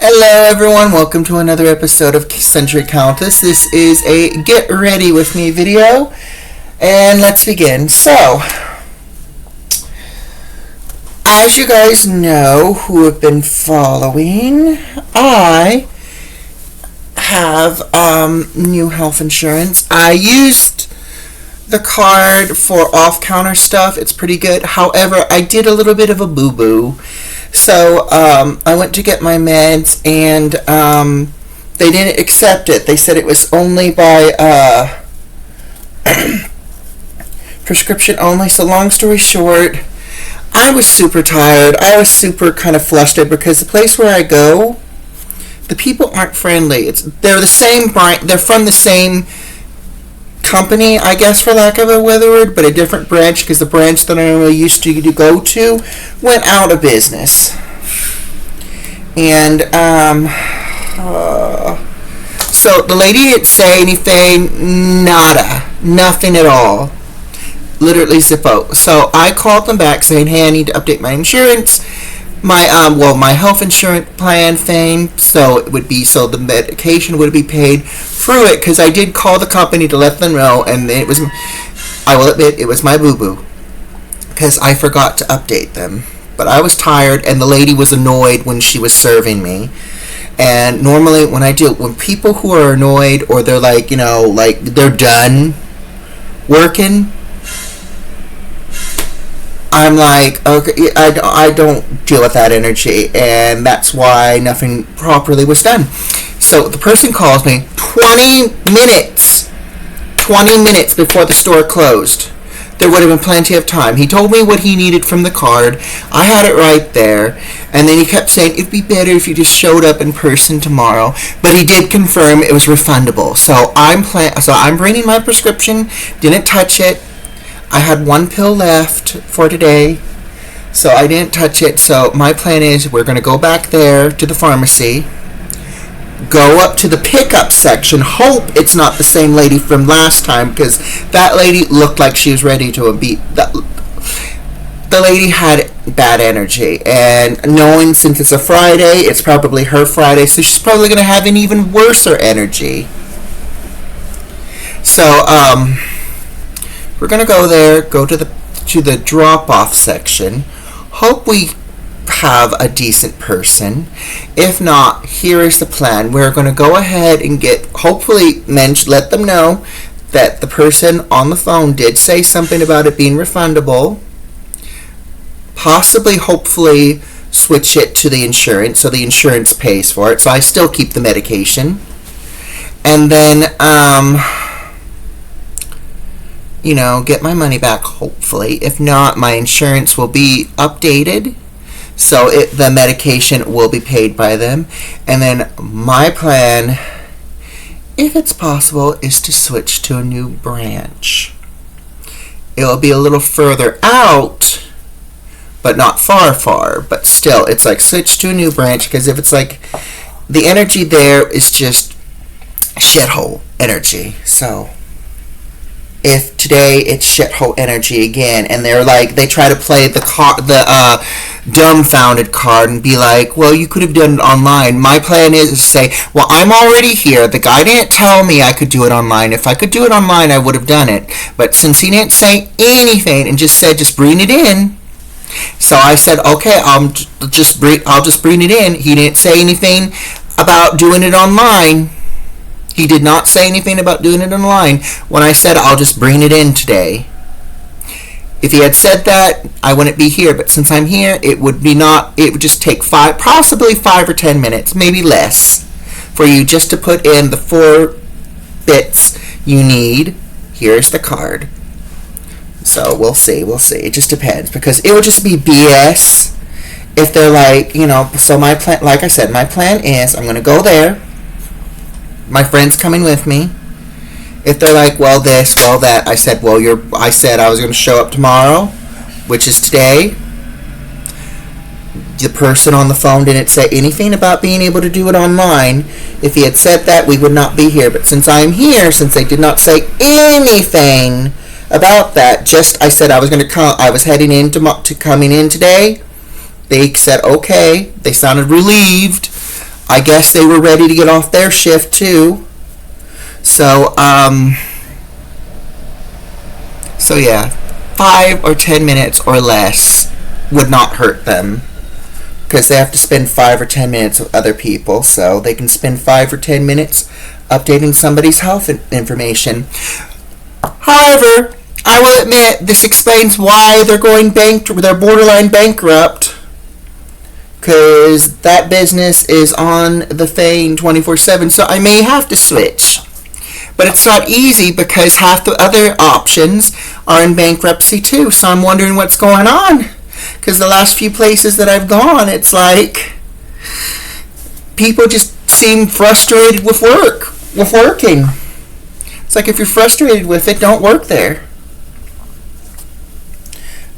Hello everyone, welcome to another episode of Century Countess. This is a get ready with me video, and let's begin. So, as you guys know who have been following, I have new health insurance. I used the card for off-counter stuff. It's pretty good. However, I did a little bit of a boo-boo. So, I went to get my meds, and they didn't accept it. They said it was only by prescription only. So, long story short, I was super tired. I was super kind of flustered because the place where I go, the people aren't friendly. They're the same brand. They're from the same company, I guess, for lack of a better word, but a different branch, because the branch that I normally used to go to went out of business. And so the lady didn't say anything, nothing at all, literally zippo. So I called them back saying, hey, I need to update my insurance, my health insurance plan thing, so the medication would be paid through it, because I did call the company to let them know, and I will admit, it was my boo-boo, because I forgot to update them. But I was tired, and the lady was annoyed when she was serving me. And normally when people who are annoyed, or they're like they're done working, I'm like, okay, I don't deal with that energy, and that's why nothing properly was done. So the person calls me 20 minutes before the store closed. There would have been plenty of time. He told me what he needed from the card. I had it right there, and then he kept saying it'd be better if you just showed up in person tomorrow. But he did confirm it was refundable. So I'm bringing my prescription. Didn't touch it. I had one pill left for today, so I didn't touch it. So my plan is we're going to go back there to the pharmacy, go up to the pickup section, hope it's not the same lady from last time, because that lady looked like she was ready to beat. The lady had bad energy, and knowing since it's a Friday, it's probably her Friday, so she's probably going to have an even worse energy. So, we're going to go there, go to the drop-off section, hope we have a decent person. If not, here is the plan. We're going to go ahead and let them know that the person on the phone did say something about it being refundable, hopefully switch it to the insurance so the insurance pays for it, so I still keep the medication. And then, get my money back, hopefully. If not, my insurance will be updated, so the medication will be paid by them. And then my plan, if it's possible, is to switch to a new branch. It'll be a little further out, but not far, but still, it's like switch to a new branch, because if it's like, the energy there is just shithole energy. So if today it's shithole energy again, and they try to play the dumbfounded card and be like, well, you could have done it online. My plan is to say, well, I'm already here. The guy didn't tell me I could do it online. If I could do it online, I would have done it. But since he didn't say anything and just said, just bring it in. So I said, okay, I'll just bring it in. He didn't say anything about doing it online. He did not say anything about doing it online when I said I'll just bring it in today. If he had said that, I wouldn't be here. But since I'm here, it would just take possibly 5 or 10 minutes, maybe less, for you just to put in the 4 bits you need. Here's the card. So we'll see. It just depends, because it would just be BS if they're like, so my plan, like I said, my plan is I'm going to go there. My friend's coming with me. If they're like, well, this, well, that, I said, I said I was going to show up tomorrow, which is today. The person on the phone didn't say anything about being able to do it online. If he had said that, we would not be here. But since I'm here, since they did not say anything about that, I said I was going to come. I was heading in to coming in today. They said okay. They sounded relieved. I guess they were ready to get off their shift too. So, so yeah, 5 or 10 minutes or less would not hurt them, because they have to spend 5 or 10 minutes with other people, so they can spend 5 or 10 minutes updating somebody's health information. However, I will admit this explains why they're they're borderline bankrupt, because that business is on the phone 24/7, so I may have to switch. But it's not easy because half the other options are in bankruptcy too, so I'm wondering what's going on. Because the last few places that I've gone, it's like people just seem frustrated with working. It's like if you're frustrated with it, don't work there.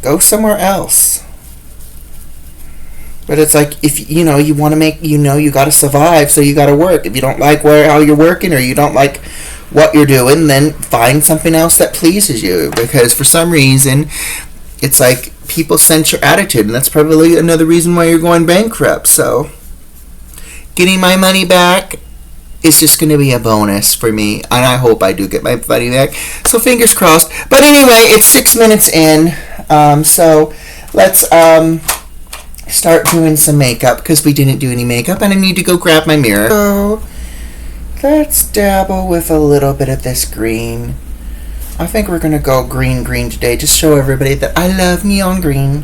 Go somewhere else. But it's like, if you want to make, you got to survive, so you got to work. If you don't like how you're working, or you don't like what you're doing, then find something else that pleases you. Because for some reason, it's like people sense your attitude, and that's probably another reason why you're going bankrupt. So getting my money back is just going to be a bonus for me, and I hope I do get my money back. So fingers crossed. But anyway, it's 6 minutes in, so let's start doing some makeup, because we didn't do any makeup, and I need to go grab my mirror. So let's dabble with a little bit of this green. I think we're going to go green today, just show everybody that I love neon green.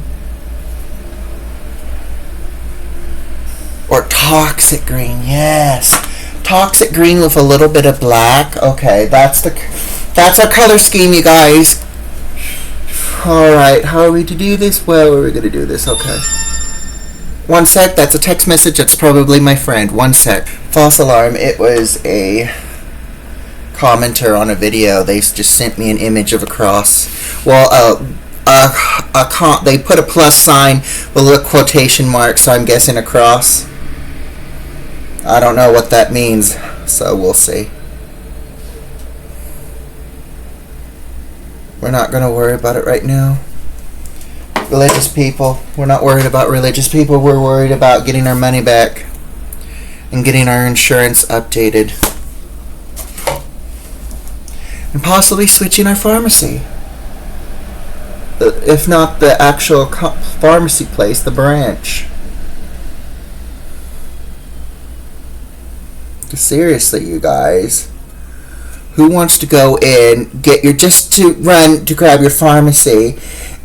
Or toxic green, yes. Toxic green with a little bit of black. Okay, that's our color scheme, you guys. Alright, how are we to do this? Well, we're going to do this, okay. One sec, that's a text message. That's probably my friend. One sec. False alarm. It was a commenter on a video. They just sent me an image of a cross. Well, they put a plus sign with a quotation mark, so I'm guessing a cross. I don't know what that means, so we'll see. We're not going to worry about it right now. Religious people. We're not worried about religious people. We're worried about getting our money back and getting our insurance updated. And possibly switching our pharmacy. If not the actual pharmacy place, the branch. Seriously, you guys. Who wants to go in, just to run to grab your pharmacy,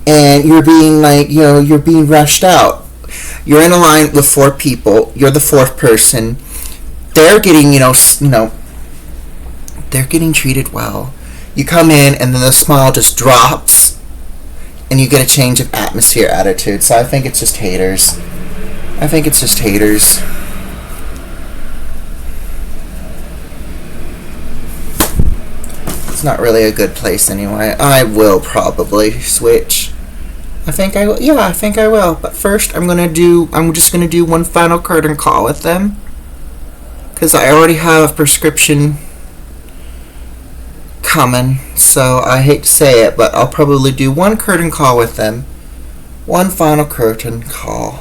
and you're being you're being rushed out. You're in a line with 4 people. You're the 4th person. They're getting, they're getting treated well. You come in, and then the smile just drops, and you get a change of atmosphere, attitude. So I think it's just haters. It's not really a good place anyway. I will probably switch. I think I will. Yeah, I think I will. But first, I'm just gonna do one final curtain call with them, because I already have a prescription coming. So I hate to say it, but I'll probably do one curtain call with them. One final curtain call.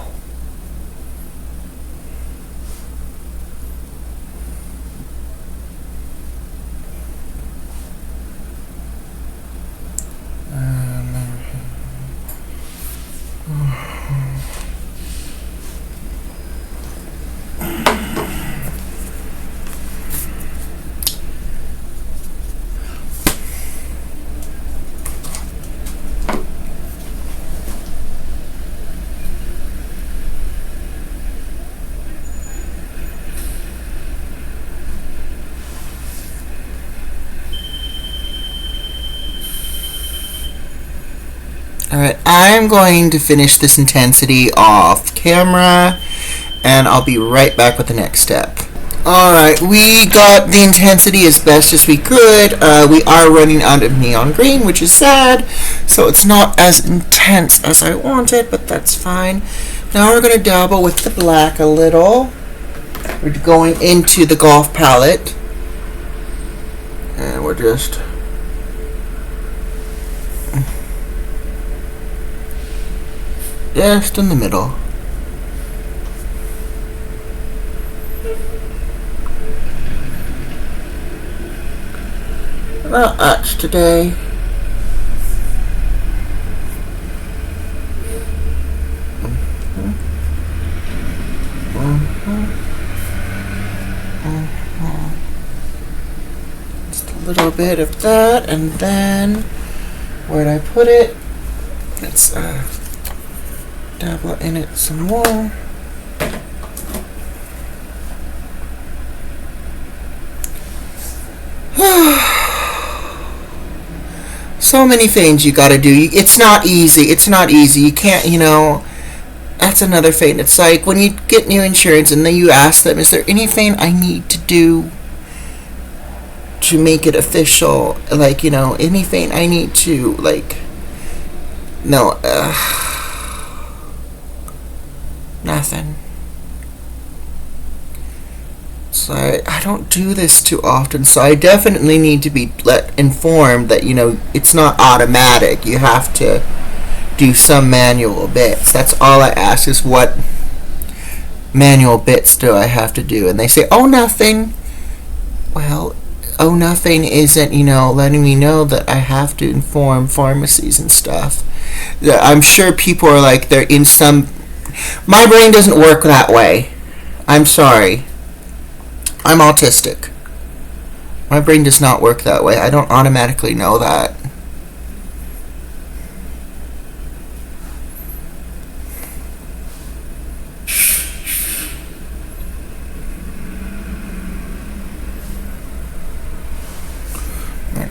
Alright, I'm going to finish this intensity off camera, and I'll be right back with the next step. Alright, we got the intensity as best as we could. We are running out of neon green, which is sad, so it's not as intense as I wanted, but that's fine. Now we're going to dabble with the black a little. We're going into the golf palette, and we're just in the middle. Not much today. Just a little bit of that, and then where'd I put it? Let's dabble in it some more. So many things you gotta do. It's not easy. It's not easy. You can't, that's another thing. It's like when you get new insurance and then you ask them, is there anything I need to do to make it official? Like, anything I need to, like, no, nothing. So I don't do this too often, so I definitely need to be informed that, it's not automatic. You have to do some manual bits. That's all I ask is what manual bits do I have to do? And they say, oh, nothing. Well, oh, nothing isn't, letting me know that I have to inform pharmacies and stuff. I'm sure people are like, they're in some... My brain doesn't work that way. I'm sorry. I'm autistic. My brain does not work that way. I don't automatically know that.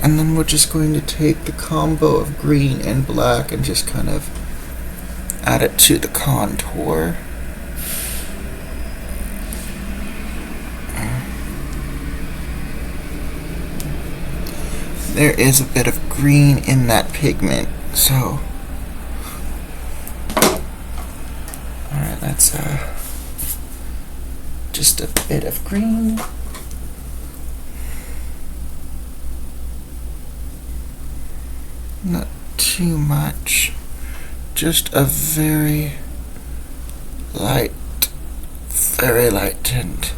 And then we're just going to take the combo of green and black and just kind of add it to the contour. There is a bit of green in that pigment, so alright, that's just a bit of green. Not too much, just a very light tint.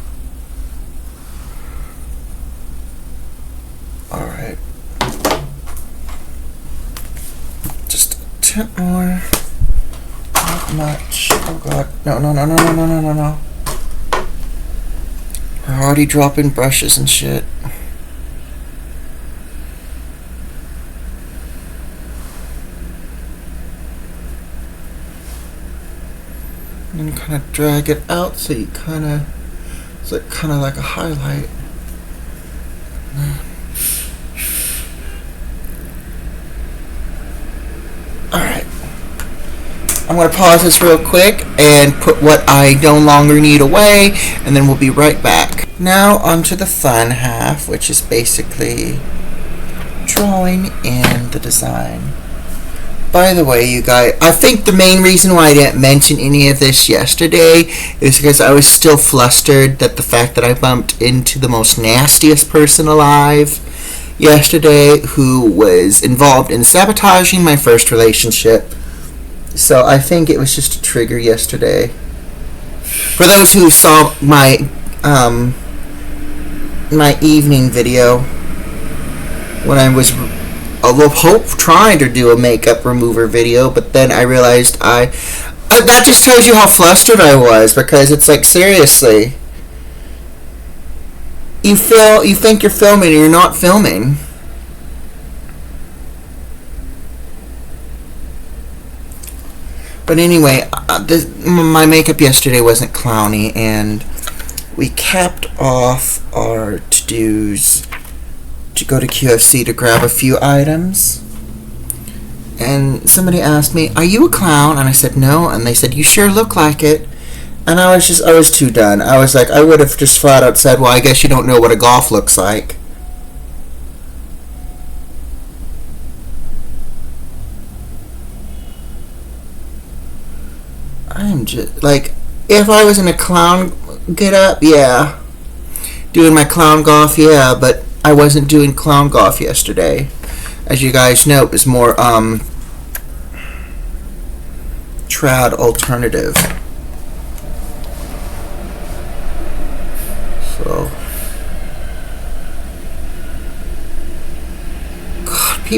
Alright. Just a tint more. Not much. Oh god. No. We're already dropping brushes and shit. And then kind of drag it out so you kind of, it's like kind of like a highlight. Alright. I'm going to pause this real quick and put what I no longer need away, and then we'll be right back. Now onto the fun half, which is basically drawing in the design. By the way, you guys, I think the main reason why I didn't mention any of this yesterday is because I was still flustered that the fact that I bumped into the most nastiest person alive yesterday who was involved in sabotaging my first relationship. So I think it was just a trigger yesterday. For those who saw my my evening video when I was trying to do a makeup remover video, but then I realized that just tells you how flustered I was, because it's like, seriously, you think you're filming and you're not filming. But anyway, my makeup yesterday wasn't clowny, and we capped off our to-dos to go to QFC to grab a few items. And somebody asked me, are you a clown? And I said, no. And they said, you sure look like it. And I was too done. I was like, I would have just flat out said, well, I guess you don't know what a golf looks like. I'm just, like, if I was in a clown get up, yeah. Doing my clown golf, yeah, but I wasn't doing clown golf yesterday. As you guys know, it was more trad alternative.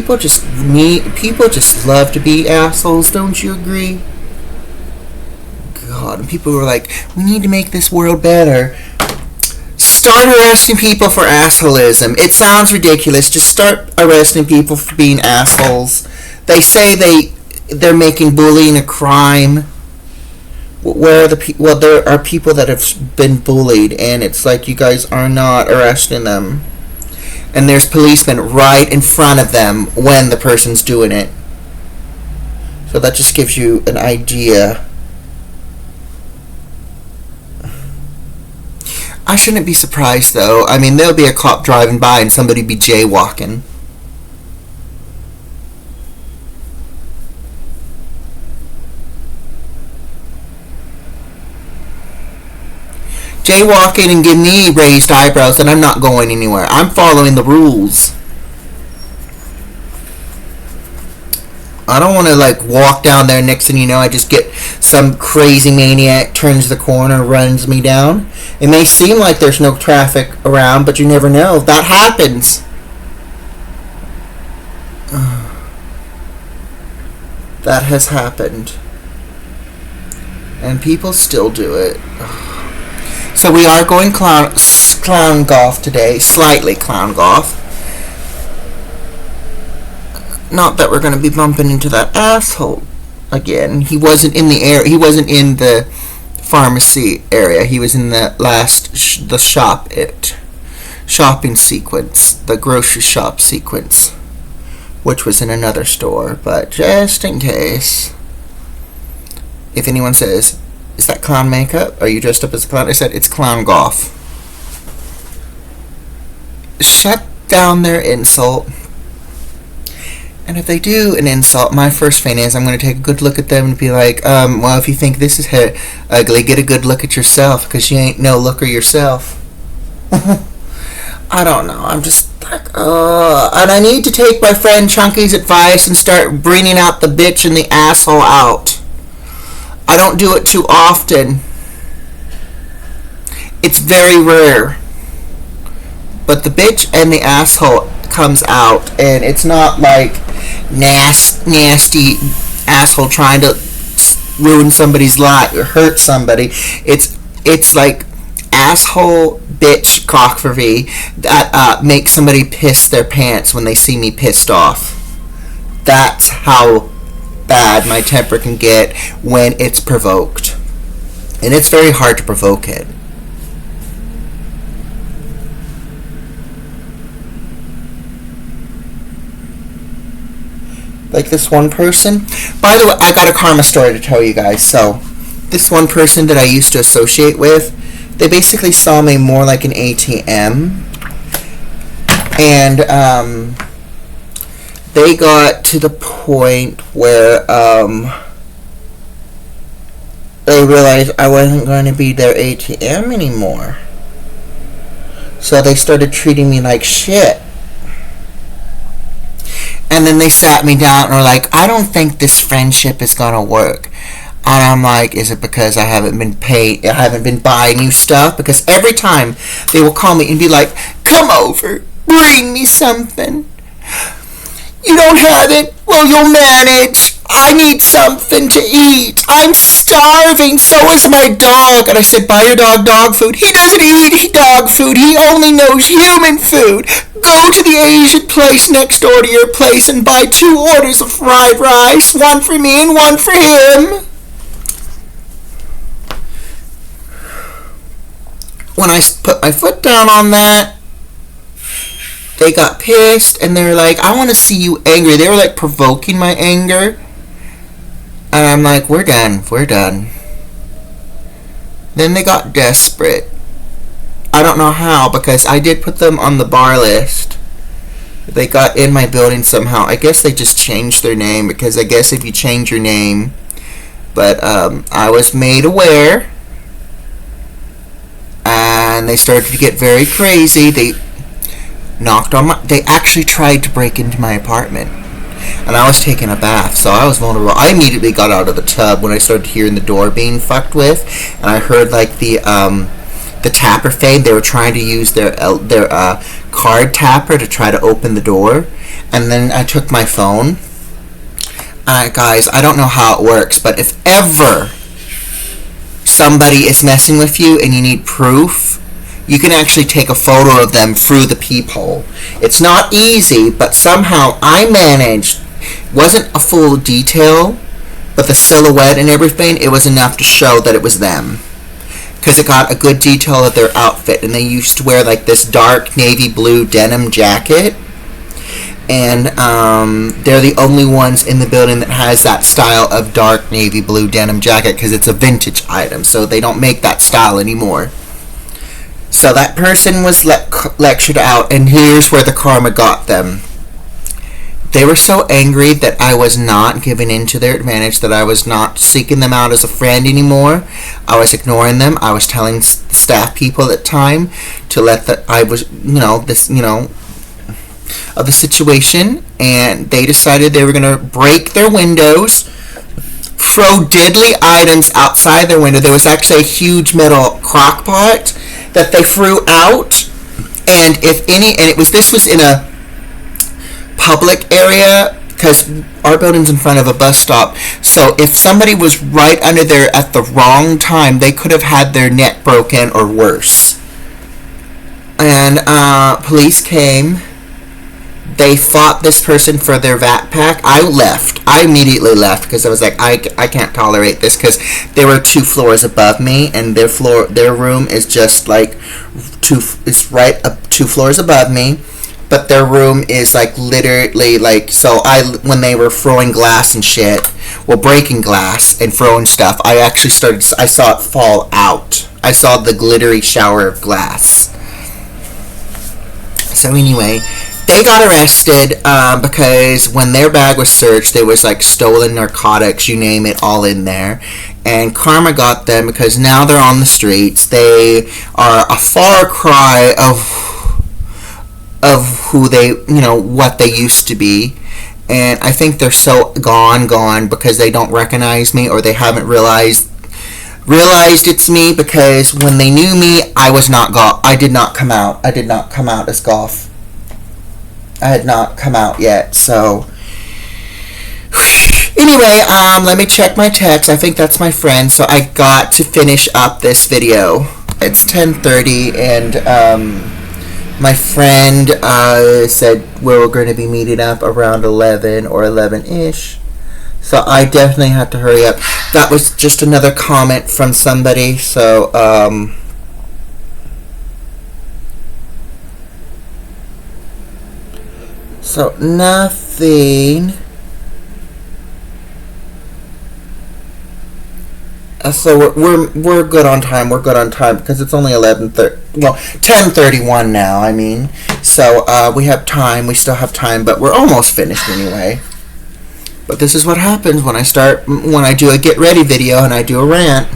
people just love to be assholes, don't you agree? God, and people were like, we need to make this world better. Start arresting people for assholism. It sounds ridiculous. Just start arresting people for being assholes. They say they're making bullying a crime. Where are the people? Well, there are people that have been bullied, and it's like you guys are not arresting them. And there's policemen right in front of them when the person's doing it. So that just gives you an idea. I shouldn't be surprised, though. I mean, there'll be a cop driving by and somebody be jaywalking. Jaywalking and give me raised eyebrows, and I'm not going anywhere. I'm following the rules. I don't want to like walk down there, next thing you know I just get some crazy maniac turns the corner, runs me down. It may seem like there's no traffic around, but you never know. That happens. That has happened. And people still do it. So we are going clown golf today. Slightly clown golf. Not that we're going to be bumping into that asshole again. He wasn't in the air. He wasn't in the pharmacy area. He was in the the shopping sequence, the grocery shop sequence, which was in another store. But just in case, if anyone says, "Is that clown makeup? Are you dressed up as a clown?" I said, "It's clown golf." Shut down their insult. And if they do an insult, my first thing is I'm going to take a good look at them and be like, well, if you think this is ugly, get a good look at yourself, because you ain't no looker yourself. I don't know. I'm just like, and I need to take my friend Chunky's advice and start bringing out the bitch and the asshole out. I don't do it too often. It's very rare. But the bitch and the asshole comes out, and it's not like nasty asshole trying to ruin somebody's life or hurt somebody. It's like asshole bitch cockfery that makes somebody piss their pants when they see me pissed off. That's how bad my temper can get when it's provoked, and it's very hard to provoke it. Like this one person. By the way, I got a karma story to tell you guys. So, this one person that I used to associate with, they basically saw me more like an ATM. And, they got to the point where, they realized I wasn't going to be their ATM anymore. So they started treating me like shit. And then they sat me down and were like, I don't think this friendship is gonna work. And I'm like, is it because I haven't been buying you stuff? Because every time they will call me and be like, come over, bring me something. You don't have it? Well, you'll manage. I need something to eat. I'm starving. So is my dog. And I said, buy your dog dog food. He doesn't eat dog food. He only knows human food. Go to the Asian place next door to your place and buy 2 orders of fried rice. One for me and one for him. When I put my foot down on that, they got pissed, and they're like, I want to see you angry. They were like provoking my anger. And I'm like, we're done. Then they got desperate. I don't know how, because I did put them on the bar list. They got in my building somehow. I guess they just changed their name, because I guess if you change your name. But I was made aware. And they started to get very crazy. They actually tried to break into my apartment. And I was taking a bath, so I was vulnerable. I immediately got out of the tub when I started hearing the door being fucked with. And I heard like the the tapper fade. They were trying to use their card tapper to try to open the door, and then I took my phone. Guys, I don't know how it works, but if ever somebody is messing with you and you need proof, you can actually take a photo of them through the peephole. It's not easy, but somehow I managed. Wasn't a full detail, but the silhouette and everything, it was enough to show that it was them. Because it got a good detail of their outfit, and they used to wear like this dark navy blue denim jacket. And they're the only ones in the building that has that style of dark navy blue denim jacket, because it's a vintage item, so they don't make that style anymore. So that person was lectured out, and here's where the karma got them. They were so angry that I was not giving in to their advantage, that I was not seeking them out as a friend anymore. I was ignoring them. I was telling staff people at the time to let I was, of the situation, and they decided they were going to break their windows, throw deadly items outside their window. There was actually a huge metal crock pot that they threw out, and this was in a public area, because our building's in front of a bus stop, so if somebody was right under there at the wrong time, they could have had their neck broken or worse. And police came. They fought this person for their vac pack. I left. I immediately left because I was like, I can't tolerate this, because they were 2 floors above me, and their room is just like it's right up 2 floors above me, but their room is like literally like, so when they were throwing glass and shit, breaking glass and throwing stuff, I saw it fall out. I saw the glittery shower of glass. So anyway, they got arrested because when their bag was searched, there was like stolen narcotics, you name it, all in there. And karma got them because now they're on the streets. They are a far cry of who they, what they used to be. And I think they're so gone because they don't recognize me, or they haven't realized it's me, because when they knew me, I did not come out. I did not come out as Golf. I had not come out yet, so anyway, let me check my text. I think that's my friend, so I got to finish up this video. It's 10:30, and my friend said we were going to be meeting up around 11 or 11-ish, so I definitely have to hurry up. That was just another comment from somebody, so nothing. So we're good on time. We're good on time because it's only 10:31 now. I mean, so we have time. We still have time, but we're almost finished anyway. But this is what happens when I do a get ready video and I do a rant.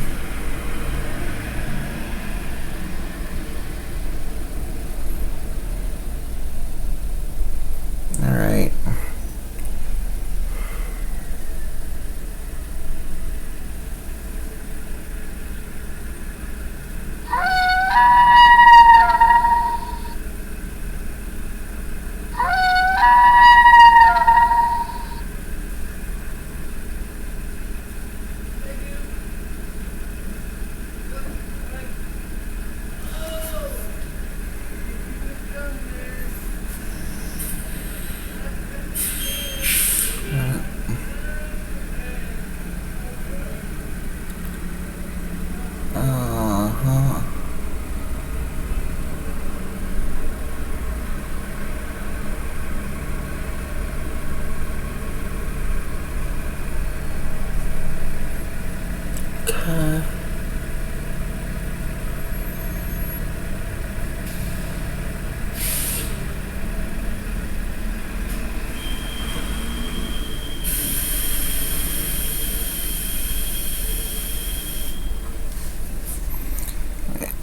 All right.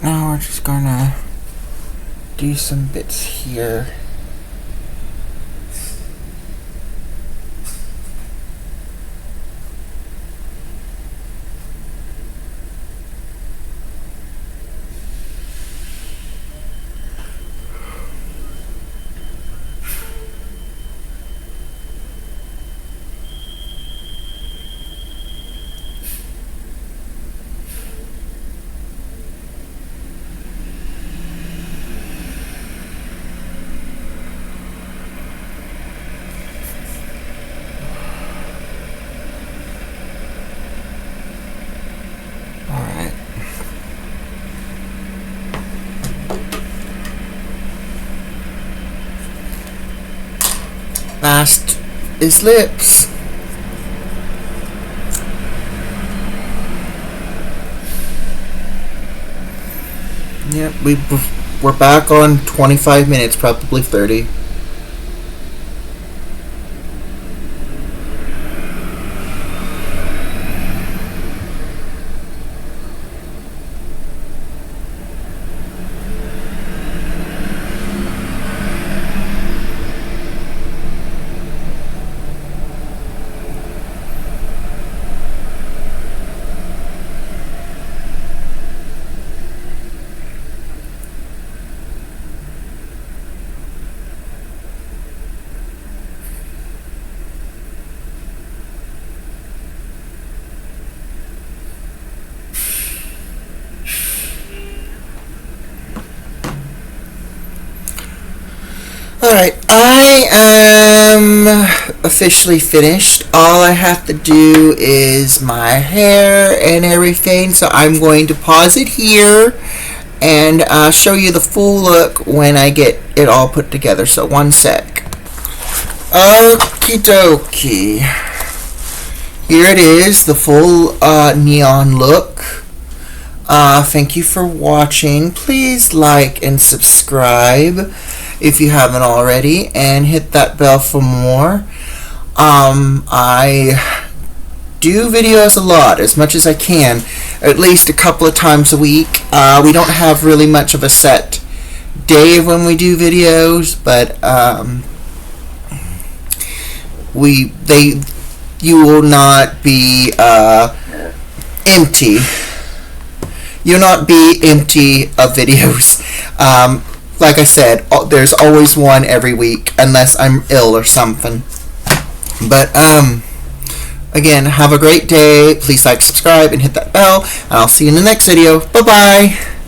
Now we're just gonna do some bits here. Last is lips. Yep, we're back on 25 minutes, probably 30. Alright, I am officially finished. All I have to do is my hair and everything, so I'm going to pause it here and show you the full look when I get it all put together. So one sec. Okie dokie. Here it is, the full neon look. Thank you for watching. Please like and subscribe if you haven't already, and hit that bell for more. I do videos a lot, as much as I can, at least a couple of times a week. We don't have really much of a set day when we do videos, but you will not be empty. You'll not be empty of videos. Like I said, there's always one every week, unless I'm ill or something. But, again, have a great day. Please like, subscribe, and hit that bell. And I'll see you in the next video. Bye-bye.